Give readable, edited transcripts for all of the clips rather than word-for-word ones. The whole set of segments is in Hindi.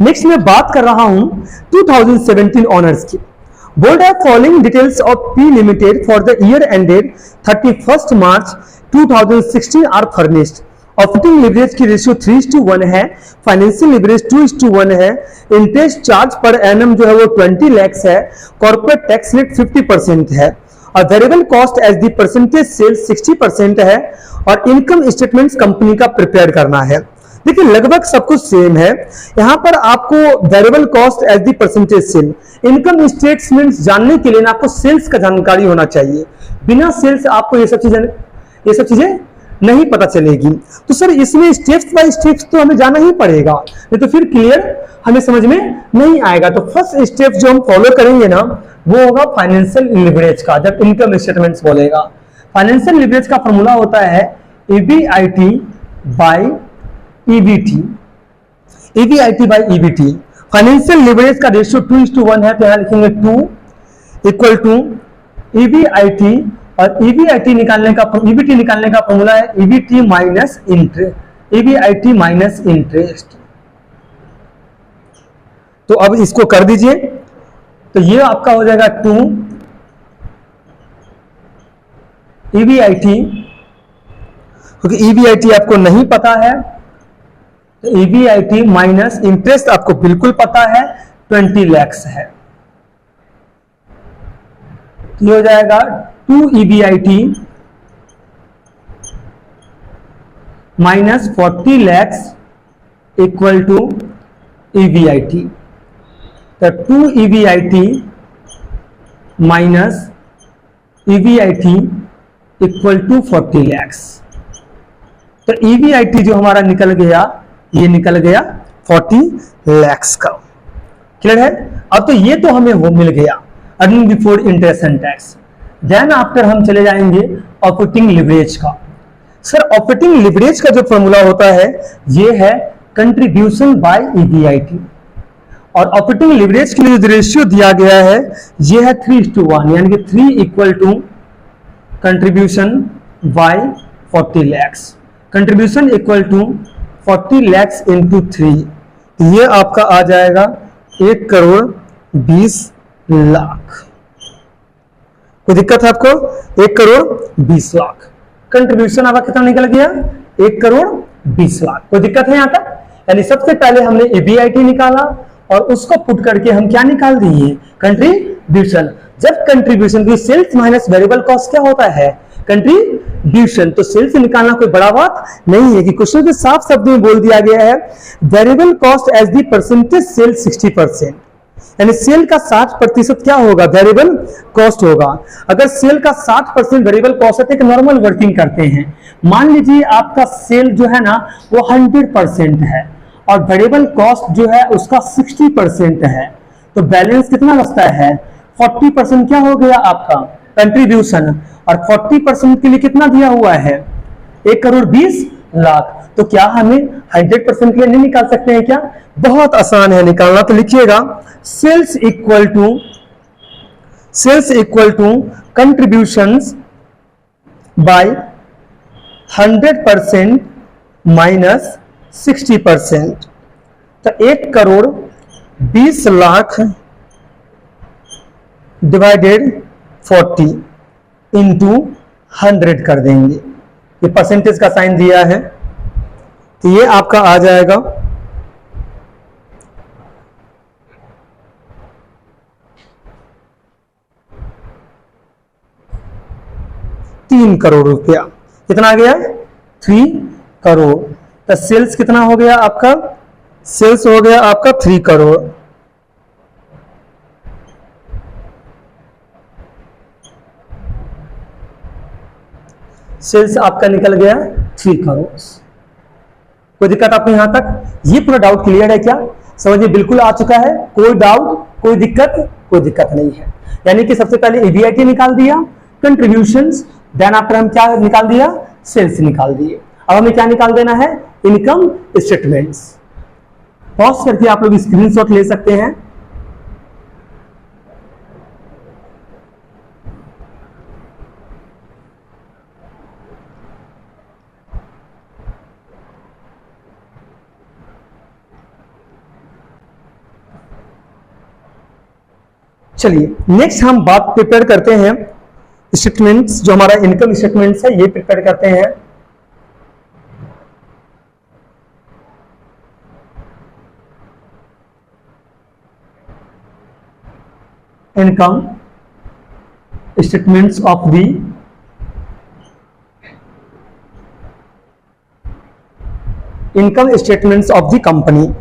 नेक्स्ट मैं बात कर रहा हूं 2017 ऑनर्स की। बोल्ड है following details of P limited for the year ended 31 March 2016 are furnished. Operating leverage की रेशियो 3:1 है, फाइनेंशियल लिवरेज 2:1 है, इंटरेस्ट चार्ज पर एनम जो है वो 20 लाख है, कॉर्पोरेट टैक्स रेट 50% है और variable cost as the percentage sales 60% है और इनकम स्टेटमेंट्स कंपनी का प्रिपेयर करना है। देखिए लगभग सब कुछ सेम है। यहां पर आपको variable cost as the percentage sale, income statements जानने के लिए ना आपको सेल्स का जानकारी होना चाहिए। बिना सेल्स आपको ये सब चीजें नहीं पता चलेगी। तो सर इसमें स्टेप्स बाय स्टेप्स तो हमें जाना ही पड़ेगा, नहीं तो फिर क्लियर हमें समझ में नहीं आएगा। तो फर्स्ट स्टेप जो हम फॉलो करेंगे ना वो होगा फाइनेंशियल लिवरेज का। जब इनकम स्टेटमेंट्स बोलेगा, फाइनेंशियल लिवरेज का फॉर्मूला होता है EBIT by EBT। EBIT by EBT, financial leverage का रेशियो 2:1 है, तो यहां लिखेंगे 2 इक्वल टू EBIT और EBIT निकालने का EBT निकालने का फॉर्मूला है EBT minus interest, EBIT minus interest. तो अब इसको कर दीजिए, तो ये आपका हो जाएगा 2 EBIT, क्योंकि EBIT आपको नहीं पता है तो EBIT माइनस इंटरेस्ट आपको बिल्कुल पता है 20 लाख है, तो ये हो जाएगा 2 EBIT minus 40 lakh equal to EBIT। तो 2 EBIT minus EBIT equal to 40 lakh. तो EBIT जो हमारा निकल गया, ये निकल गया 40 लाख का। क्लियर है? अब तो ये तो हमें वो मिल गया earning before interest and tax. Then after हम चले जाएंगे ऑपरेटिंग लिवरेज का। सर ऑपरेटिंग लिवरेज का जो फॉर्मूला होता है ये है कंट्रीब्यूशन बाय EBIT और ऑपरेटिंग लिवरेज के लिए जो रेशियो दिया गया है ये है 3:1, यानी कि 3 equal to contribution by 40 lakh. Contribution equal to 40 lakh into 3, ये आपका आ जाएगा 1 करोड़ 20 लाख। कोई दिक्कत है आपको? 1 करोड़ 20 लाख कंट्रीब्यूशन आपका कितना निकल गया? 1 करोड़ 20 लाख। कोई दिक्कत है यहां तक? यानी सबसे पहले हमने EBIT निकाला और उसको पुट करके हम क्या निकाल दिए? कंट्रीब्यूशन। जब कंट्रीब्यूशन की सेल्स माइनस वेरिएबल कॉस्ट क्या होता है? कंट्रीब्यूशन। तो सेल्स निकालना कोई बड़ा बात नहीं है कि क्वेश्चन में साफ शब्द में बोल दिया गया है variable cost as the percentage sale 60%, यानी सेल का 60% क्या होगा? वेरिएबल कॉस्ट होगा। अगर सेल का 60% वेरिएबल कॉस्ट है तो एक नॉर्मल वर्किंग करते हैं। मान लीजिए आपका सेल जो है ना वो 100% है और वेरिएबल कॉस्ट जो है उसका 60% है, तो बैलेंस कितना बचता है? 40% क्या हो गया आपका? कंट्रीब्यूशन। और 40% के लिए कितना दिया हुआ है? 1 करोड़ 20 लाख। तो क्या हमें 100% के लिए नहीं निकाल सकते हैं क्या? बहुत आसान है निकालना। तो लिखिएगा sales equal to contributions by 100% minus 60%। तो 1 करोड़ 20 लाख डिवाइडेड 40 इंटू 100 कर देंगे। ये परसेंटेज का साइन दिया है, तो ये आपका आ जाएगा 3 करोड़ रुपया। कितना आ गया? 3 करोड़। तो सेल्स कितना हो गया आपका? सेल्स हो गया आपका 3 करोड़। सेल्स आपका निकल गया 3 करोड़। कोई दिक्कत आपको यहां तक? ये पूरा डाउट क्लियर है क्या? समझिए बिल्कुल आ चुका है? कोई डाउट, कोई दिक्कत? कोई दिक्कत नहीं है। यानी कि सबसे पहले EBIT निकाल दिया, कंट्रीब्यूशंस, देन आफ्टर हम क्या निकाल दिया? सेल्स निकाल दिए। अब हमें क्या निकाल देना है? Income statements. पॉज करके आप लोग स्क्रीनशॉट ले सकते हैं। चलिए नेक्स्ट हम बात प्रिपेयर करते हैं स्टेटमेंट्स, जो हमारा इनकम स्टेटमेंट्स है ये प्रिपेयर करते हैं। Income statements of the income statements of the company.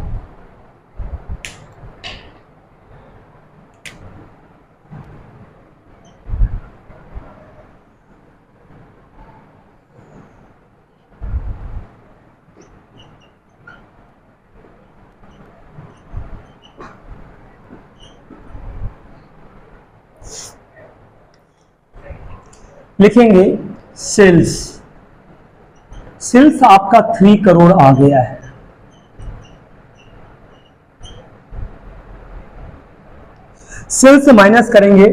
लिखेंगे सेल्स, सेल्स आपका 3 करोड़ आ गया है। सेल्स से माइनस करेंगे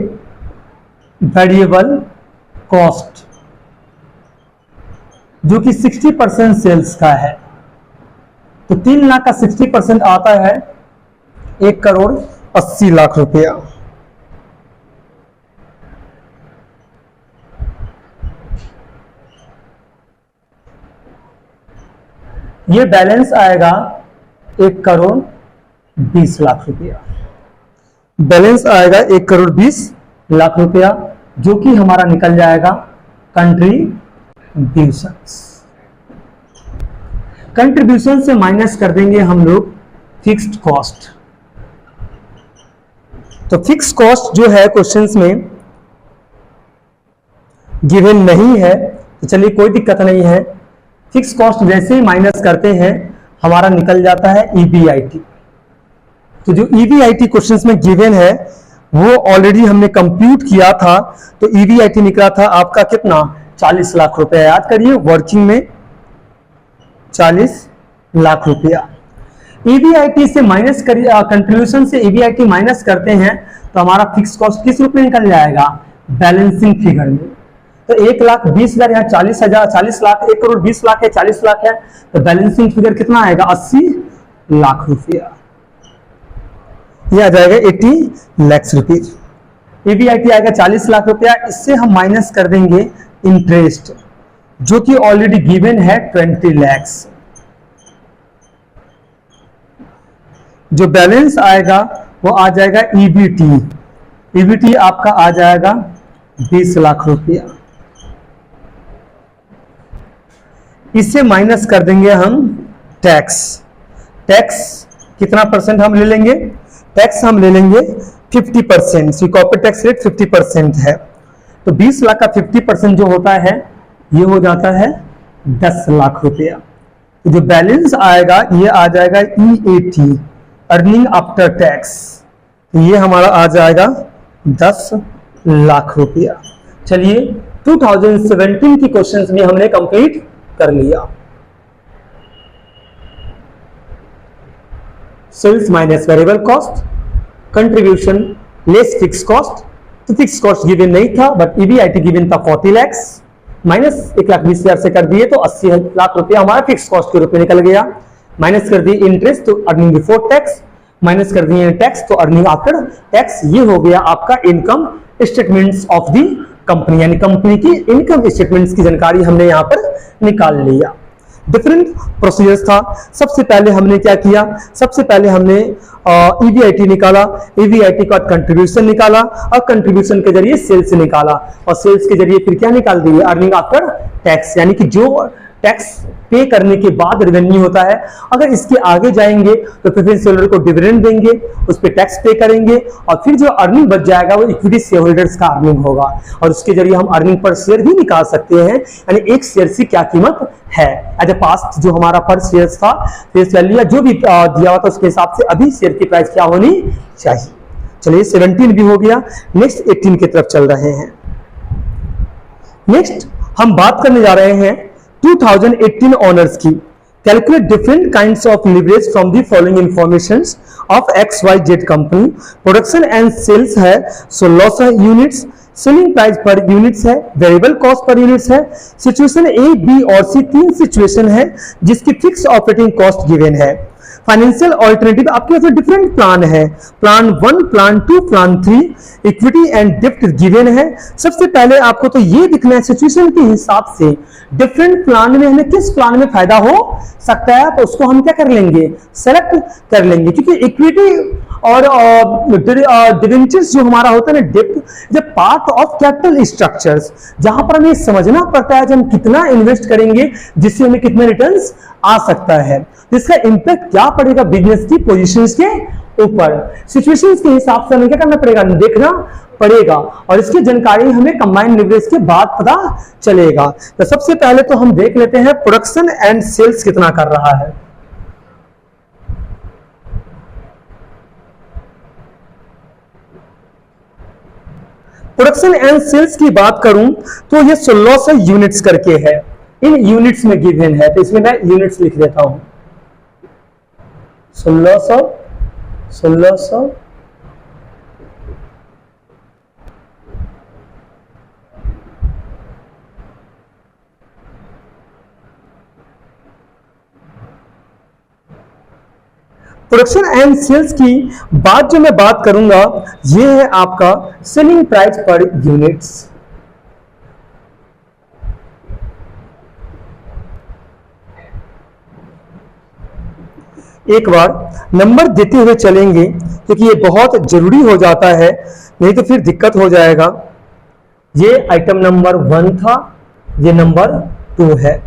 वेरिएबल कॉस्ट जो कि 60% सेल्स का है, तो 3 लाख का 60% आता है 1 करोड़ 80 लाख रुपया। ये बैलेंस आएगा 1 करोड़ 20 लाख रुपया। बैलेंस आएगा 1 करोड़ 20 लाख रुपया, जो कि हमारा निकल जाएगा कंट्रीब्यूशंस। कंट्रीब्यूशन से माइनस कर देंगे हम लोग फिक्स्ड कॉस्ट। तो फिक्स्ड कॉस्ट जो है क्वेश्चंस में गिवन नहीं है, तो चलिए कोई दिक्कत नहीं है। फिक्स कॉस्ट जैसे ही माइनस करते हैं हमारा निकल जाता है ईबीआईटी। तो जो ईबीआईटी क्वेश्चंस में गिवन है वो ऑलरेडी हमने कंप्यूट किया था, तो ईबीआईटी निकला था आपका कितना 40 लाख रुपया। याद करिए वर्किंग में 40 लाख रुपया। ईबीआईटी से माइनस करिए, कंट्रीब्यूशन से ईबीआईटी माइनस करते हैं तो हमारा फिक्स कॉस्ट किस रूप में निकल जाएगा, बैलेंसिंग फिगर में। तो 1,20,000 यहाँ 40,000, 40 लाख, 1 करोड़ 20 लाख है, 40 लाख है, तो बैलेंसिंग फिगर कितना आएगा 80 लाख रुपया। ये आ जाएगा 80 लाख रुपीज। ईबीआईटी आएगा 40 लाख रुपया। इससे हम माइनस कर देंगे इंटरेस्ट जो कि ऑलरेडी गिवन है 20 लाख। जो बैलेंस आएगा वो आ जाएगा ईबीटी। ईबीटी आपका आ जाएगा 20 लाख रुपया। इससे माइनस कर देंगे हम टैक्स। टैक्स कितना परसेंट हम ले लेंगे, टैक्स हम ले लेंगे 50%। कॉर्पोरेट टैक्स रेट 50% है, तो 20 लाख का 50% जो होता है ये हो जाता है 10 लाख रुपया। तो जो बैलेंस आएगा ये आ जाएगा ईएटी, अर्निंग आफ्टर टैक्स। तो ये हमारा आ जाएगा 10 लाख रुपया। चलिए 2017 की क्वेश्चंस में हमने कंप्लीट कर लिया। Sales minus variable cost, contribution less fix cost. तो फिक्स कॉस्ट गिवन नहीं था, बट ईबीआईटी गिवन था 40 लाख, माइनस 1,20,000 से कर दिए तो 80 लाख रुपया हमारा फिक्स कॉस्ट के रूप में निकल गया। माइनस कर दिए इंटरेस्ट तो अर्निंग बिफोर टैक्स, माइनस कर दिए टैक्स तो अर्निंग आफ्टर टैक्स। ये हो गया आपका income statements of the company, यानी कंपनी की इनकम स्टेटमेंट्स की जानकारी हमने यहां पर निकाल लिया। डिफरेंट प्रोसीजर्स था। सबसे पहले हमने क्या किया, सबसे पहले हमने ईबीआईटी निकाला, ईबीआईटी का कंट्रीब्यूशन निकाला और कंट्रीब्यूशन के जरिए सेल्स निकाला और सेल्स के जरिए फिर क्या निकाल दिए, अर्निंग आफ्टर टैक्स, यानी कि जो टैक्स पे करने के बाद रेवेन्यू होता है। अगर इसके आगे जाएंगे तो प्रेफरेंस होल्डर को डिविडेंड देंगे, उस पर टैक्स पे करेंगे और फिर जो अर्निंग बच जाएगा वो इक्विटी शेयर होल्डर्स का अर्निंग होगा और उसके जरिए हम अर्निंग पर शेयर भी निकाल सकते हैं, यानी एक शेयर की क्या कीमत है। एज ए पास्ट जो हमारा पर शेयर था, फेस वैल्यू जो भी दिया हुआ था उसके हिसाब से अभी शेयर की प्राइस क्या होनी चाहिए। चलिए 17 भी हो गया, नेक्स्ट 18 की तरफ चल रहे हैं। नेक्स्ट हम बात करने जा रहे हैं 2018 ऑनर्स की। Calculate different kinds of leverage from the following informations of XYZ company. Production and sales है, 1600 units, selling price per units है, वेरिएबल कॉस्ट पर यूनिट्स है। सिचुएशन A, B और C तीन सिचुएशन है जिसकी फिक्स ऑपरेटिंग कॉस्ट गिवन है। फाइनेंशियल ऑल्टरनेटिव आपके पास डिफरेंट प्लान है, plan 1, plan 2, plan 3, equity and डेब्ट गिवन है। सबसे पहले आपको तो ये दिखना है सिचुएशन के हिसाब से डिफरेंट प्लान में हमें किस प्लान में फायदा हो सकता है, तो उसको हम क्या कर लेंगे, सेलेक्ट कर लेंगे। क्योंकि इक्विटी और डिवेंचर्स जो हमारा होता है ना, डेब्ट जब पार्ट ऑफ कैपिटल स्ट्रक्चर्स, जहां पर हमें समझना पड़ता है कि हम कितना इन्वेस्ट करेंगे जिससे हमें कितने रिटर्न्स आ सकता है, इसका इंपैक्ट क्या पड़ेगा बिजनेस की पोजीशंस के ऊपर। सिचुएशंस के हिसाब से हमें क्या करना पड़ेगा, देखना पड़ेगा, और इसकी जानकारी हमें कंबाइंड लीवरेज के बाद पता चलेगा। तो सबसे पहले तो हम देख लेते हैं प्रोडक्शन एंड सेल्स कितना कर रहा है। प्रोडक्शन एंड सेल्स की बात करूं तो ये 1600 यूनिट्स करके है, इन यूनिट्स में गिवन है, तो इसमें मैं यूनिट्स लिख देता हूं 1600। प्रोडक्शन एंड सेल्स की बात जो मैं बात करूंगा ये है आपका सेलिंग प्राइस पर यूनिट्स। एक बार नंबर देते हुए चलेंगे क्योंकि ये बहुत जरूरी हो जाता है, नहीं तो फिर दिक्कत हो जाएगा। ये आइटम नंबर 1 था, ये नंबर 2 है।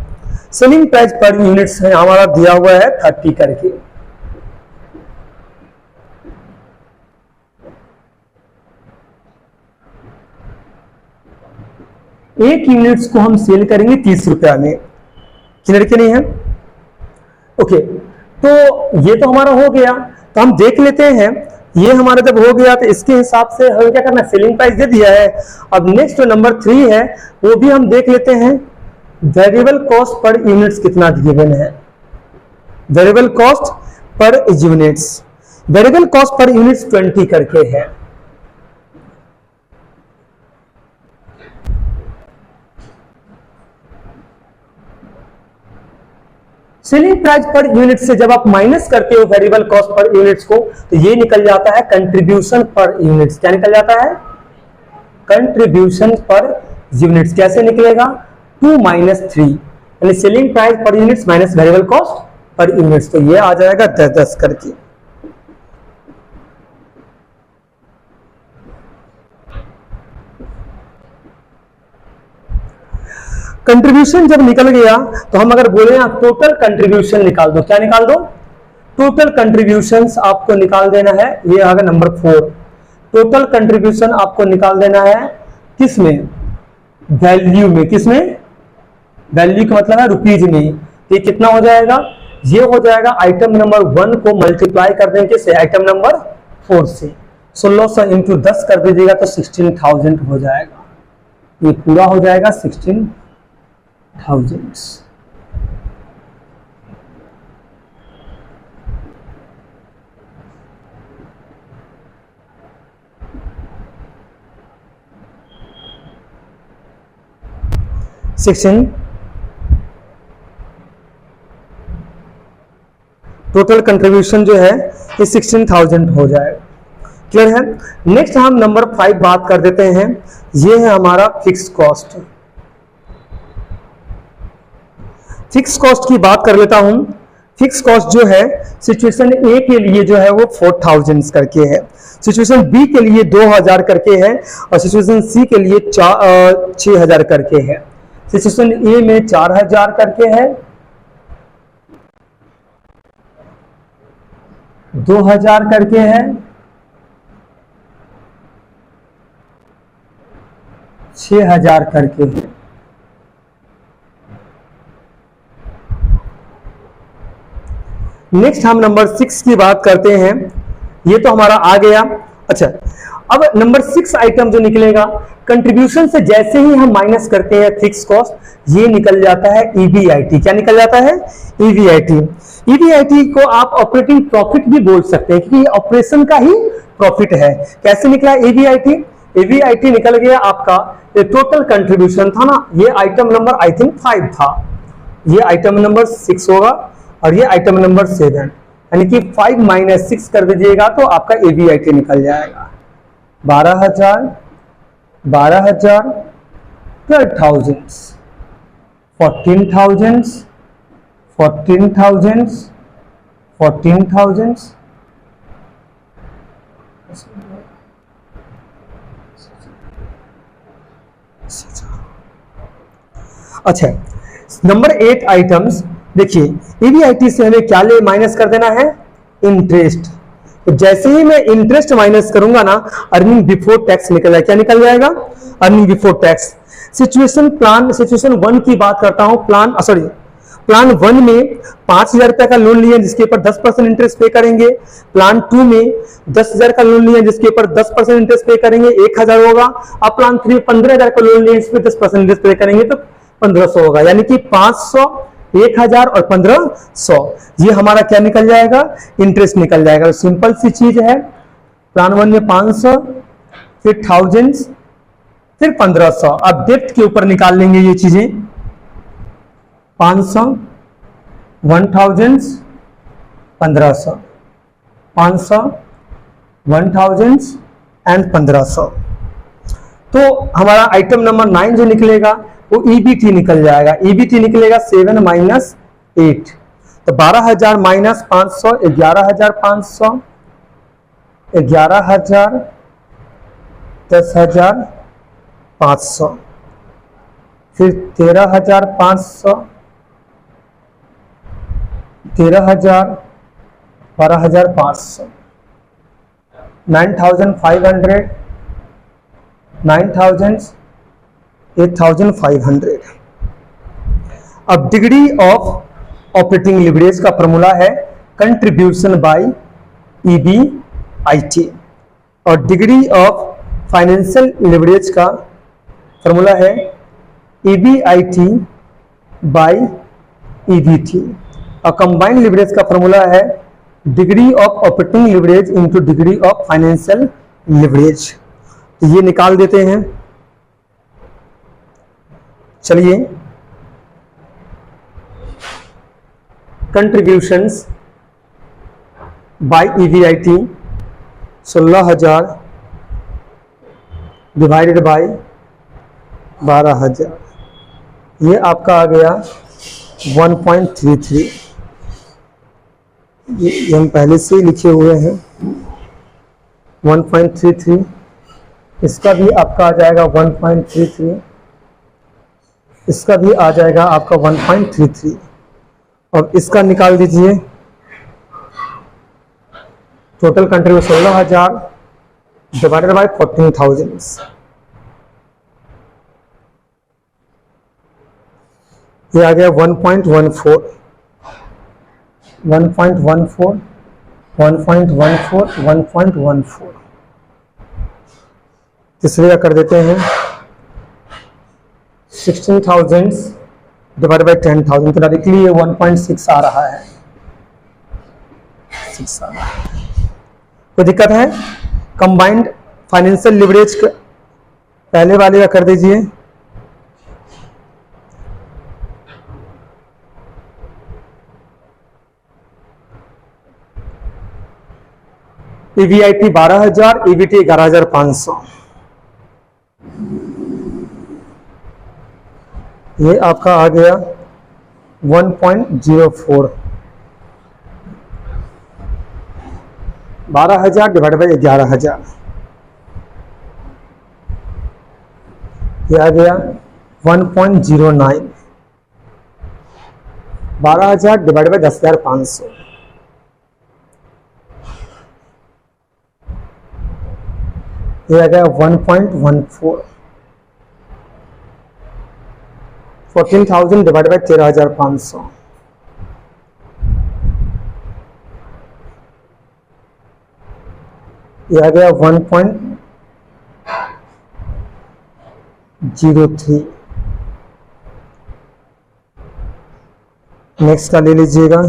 सेलिंग प्राइस पर यूनिट्स है हमारा दिया हुआ है 30 करके। एक यूनिट्स को हम सेल करेंगे 30 रुपया में, क्लियर के नहीं है? ओके, तो ये तो हमारा हो गया, तो हम देख लेते हैं ये हमारा जब हो गया तो इसके हिसाब से हमें क्या करना है, सेलिंग प्राइस दे दिया है। अब नेक्स्ट जो नंबर 3 है वो भी हम देख लेते हैं, वेरिएबल कॉस्ट पर यूनिट्स कितना गिवन है। Variable cost per units, variable cost per units 20 करके है। सेलिंग प्राइस पर यूनिट से जब आप माइनस करते हो वेरिएबल कॉस्ट पर यूनिट्स को, तो ये निकल जाता है कंट्रीब्यूशन पर यूनिट्स। क्या निकल जाता है, कंट्रीब्यूशन पर यूनिट्स। कैसे निकलेगा, 2 - 3, यानी selling price per units minus variable cost per units, तो ये आ जाएगा 10-10 करके। कंट्रीब्यूशन जब निकल गया तो हम अगर बोले आप टोटल कंट्रीब्यूशन निकाल दो, क्या निकाल दो, टोटल कंट्रीब्यूशंस आपको निकाल देना है। ये आ गया नंबर 4, टोटल कंट्रीब्यूशन आपको निकाल देना है किसमें, वैल्यू में। किसमें, वैल्यू का मतलब है रुपीज में। ये कितना हो जाएगा, ये हो जाएगा आइटम नंबर 1 को मल्टीप्लाई कर देंगे से आइटम नंबर 4 से, 1600 इंटू 10 कर दीजिएगा तो 16,000 हो जाएगा। ये पूरा हो जाएगा 16,000। टोटल कंट्रीब्यूशन जो है ये 16,000 हो जाएगा। क्लियर है? नेक्स्ट हम नंबर 5 बात कर देते हैं, ये है हमारा फिक्स कॉस्ट। फिक्स कॉस्ट की बात कर लेता हूं। फिक्स कॉस्ट जो है सिचुएशन ए के लिए जो है वो 4,000 करके है, सिचुएशन बी के लिए 2,000 करके है, और सिचुएशन सी के लिए 6,000 करके है। सिचुएशन ए में 4,000 करके है, 2,000 करके है, 6,000 करके है। नेक्स्ट हम नंबर 6 की बात करते हैं, ये तो हमारा आ गया। अच्छा, अब नंबर 6 आइटम जो निकलेगा कंट्रीब्यूशन से जैसे ही हम माइनस करते हैं फिक्स कॉस्ट, ये निकल जाता है ईबीआईटी। क्या निकल जाता है, ईबीआईटी। ईबीआईटी को आप ऑपरेटिंग प्रॉफिट भी बोल सकते हैं क्योंकि ऑपरेशन का ही प्रॉफिट है। कैसे निकला ईबीआईटी, ईबीआईटी निकल गया आपका, ये टोटल कंट्रीब्यूशन था ना, ये आइटम नंबर आई थिंक 5 था, ये आइटम नंबर 6 होगा, और ये आइटम नंबर 7। यानी कि 5 माइनस 6 कर दीजिएगा तो आपका EBIT निकल जाएगा 12,000, 12,000, 12,000, 14,000, 14,000, 14,000, अच्छा नंबर 8 आइटम्स देखिए EBIT से हमें क्या ले माइनस कर देना है, इंटरेस्ट। तो जैसे ही मैं इंटरेस्ट माइनस करूंगा ना अर्निंग बिफोर टैक्स निकल जाएगा। क्या निकल जाएगा, अर्निंग बिफोर टैक्स। सिचुएशन 1 की बात करता हूं। प्लान 1 में 5,000 रुपए का लोन लिया जिसके ऊपर 10% इंटरेस्ट पे करेंगे। प्लान 2 में 10,000 का लोन लिया जिसके ऊपर 10% इंटरेस्ट पे करेंगे, 1,000 होगा। अब प्लान 3 में 15,000 का लोन लिया जिसपे 10% इंटरेस्ट पे करेंगे तो 1,500 होगा। यानी कि 500, 1,000 और 1,500 ये हमारा क्या निकल जाएगा, इंटरेस्ट निकल जाएगा। सिंपल सी चीज है। प्लान 1 में 500, फिर 1000, फिर 1,500। अब डेप्थ के ऊपर निकाल लेंगे ये चीजें। 500, 1,000, 1,500, 500, 1,000 एंड 1,500। तो हमारा आइटम नंबर 9 जो निकलेगा वो EBT निकल जाएगा। EBT निकलेगा 7 माइनस 8। तो 12,000 माइनस 500, 11,500, 11,000, 10,000, 500, फिर 13,500, 13,000, 12,500, 9,500, 9,000, 8,500। अब डिग्री ऑफ ऑपरेटिंग लिवरेज का फॉर्मूला है कंट्रीब्यूशन बाय EBIT और डिग्री ऑफ फाइनेंशियल लिवरेज का फॉर्मूला है EBIT बाय EBT और कंबाइंड लिवरेज का फॉर्मूला है degree of operating leverage into degree of financial leverage. तो ये निकाल देते हैं। चलिए contributions by EBIT 16,000 divided by 12,000 ये आपका आ गया 1.33। ये हम पहले से ही लिखे हुए हैं 1.33। इसका भी आपका आ जाएगा 1.33, इसका भी आ जाएगा आपका 1.33 और इसका निकाल दीजिए। टोटल कंट्रीब्यूशन 16,000 डिवाइडेड बाय 14,000 ये आ गया 1.14, 1.14, 1.14, 1.14। तीसरे का कर देते हैं 16,000 डिवाइडेड बाय 10,000 तो डायरेक्टली ये 1.6 आ रहा है। 6 आ रहा है। कोई दिक्कत है? कंबाइंड फाइनेंशियल लिवरेज पहले वाले का कर दीजिए। EBIT 12,000, EBT 11,500। ये आपका आ गया 1.04। 12,000 डिवाइड बाई 11,000 ये आ गया 1.09। 12,000 डिवाइड बाई 10,500 ये आ गया 1.14। 14,000 डिवाइड बाई 13,500 ये आ गया 1.03। नेक्स्ट का ले लीजिएगा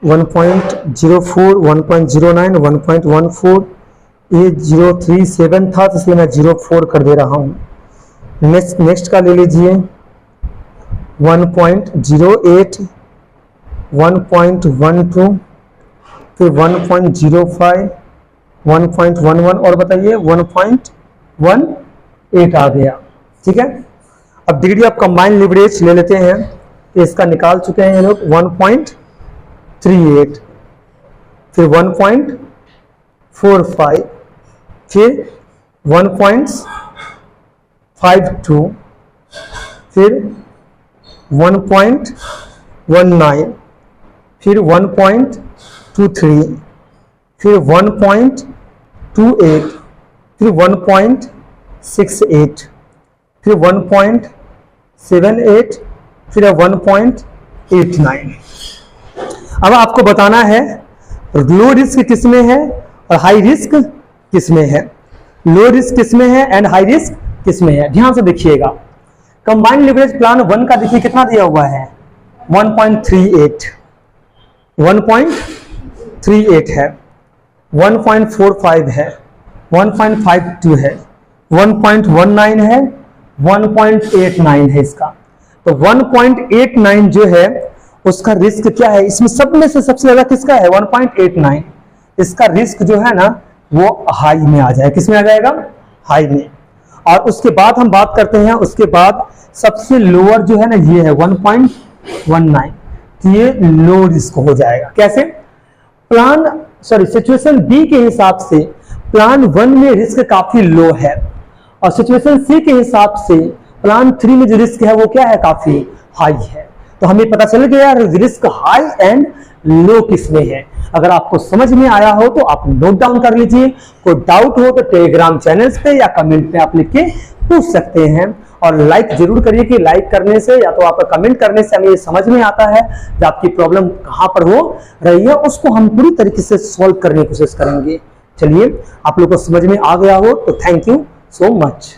1.04, 1.09, 1.14। ये 037 था तो इसलिए मैं 04 कर दे रहा हूं। नेक्स्ट का ले लीजिए 1.08, 1.12, फिर 1.05, 1.11 और बताइए 1.18 आ गया। ठीक है, अब डिग्री ऑफ कंबाइंड लिवरेज ले लेते हैं, तो इसका निकाल चुके हैं ये लोग 1.38, फिर 1.45, फिर 1.52, फिर 1.19, फिर 1.23, फिर 1.28, फिर 1.68, फिर 1.78, फिर 1.89। अब आपको बताना है लो रिस्क किस में है और हाई रिस्क किस में है, लो रिस्क किस में है एंड हाई रिस्क किस में है। ध्यान से देखिएगा, कंबाइंड लिवरेज प्लान 1 का देखिए कितना दिया हुआ है 1.38, 1.38 है, 1.45 है, 1.52 है, 1.19 है, 1.89 है इसका। तो 1.89 जो है उसका रिस्क क्या है, इसमें सब में से सबसे ज्यादा किसका है 1.89, इसका रिस्क जो है ना वो हाई में आ जाएगा। किस में आ जाएगा, हाई में। और उसके बाद हम बात करते हैं, उसके बाद सबसे लोअर जो है ना ये है 1.19, तो ये लो रिस्क हो जाएगा। कैसे, सिचुएशन बी के हिसाब से प्लान 1 में रिस्क काफी लो है और सिचुएशन सी के हिसाब से प्लान 3 में जो रिस्क है वो क्या है, काफी हाई है। तो हमें पता चल गया रिस्क हाई एंड लो किस में है। अगर आपको समझ में आया हो तो आप नोट डाउन कर लीजिए, कोई डाउट हो तो टेलीग्राम चैनल्स पे या कमेंट पे आप लिख के पूछ सकते हैं। और लाइक जरूर करिए कि लाइक करने से या तो आपका कमेंट करने से हमें ये समझ में आता है कि आपकी प्रॉब्लम कहां पर हो रही है, उसको हम पूरी तरीके से सॉल्व करने की कोशिश करेंगे। चलिए, आप लोग को समझ में आ गया हो तो थैंक यू सो मच।